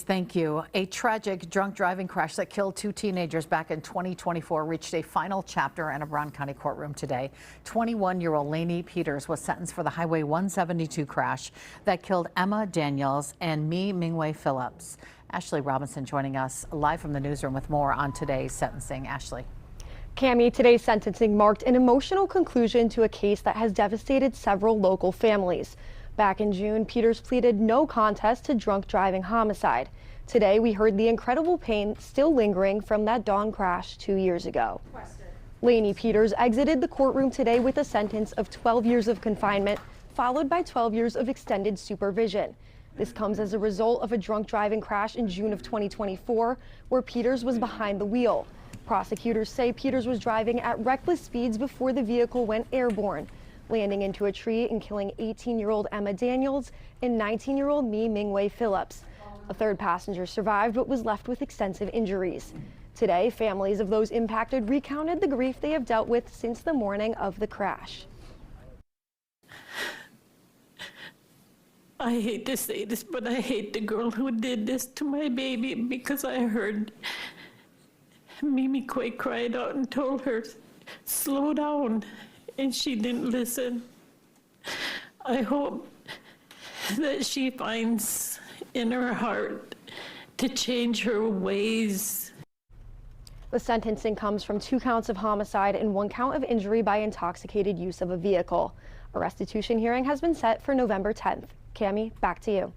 Thank you. A tragic drunk driving crash that killed two teenagers back in 2024 reached a final chapter in a Brown County courtroom today. 21-year-old Lainey Peters was sentenced for the Highway 172 crash that killed Emma Daniels and Mi Mingwei Phillips. Ashley Robinson joining us live from the newsroom with more on today's sentencing. Ashley. Cammie, today's sentencing marked an emotional conclusion to a case that has devastated several local families. Back in June, Peters pleaded no contest to drunk driving homicide. Today, we heard the incredible pain still lingering from that dawn crash 2 years ago. Lainey Peters exited the courtroom today with a sentence of 12 years of confinement, followed by 12 years of extended supervision. This comes as a result of a drunk driving crash in June of 2024, where Peters was behind the wheel. Prosecutors say Peters was driving at reckless speeds before the vehicle went airborne, landing into a tree and killing 18-year-old Emma Daniels and 19-year-old Mi Mingwei Phillips. A third passenger survived but was left with extensive injuries. Today, families of those impacted recounted the grief they have dealt with since the morning of the crash. I hate to say this, but I hate the girl who did this to my baby, because I heard Mimi Quay cried out and told her, slow down, and she didn't listen. I hope that she finds in her heart to change her ways. The sentencing comes from 2 counts of homicide and 1 count of injury by intoxicated use of a vehicle. A restitution hearing has been set for November 10th. Cammie, back to you.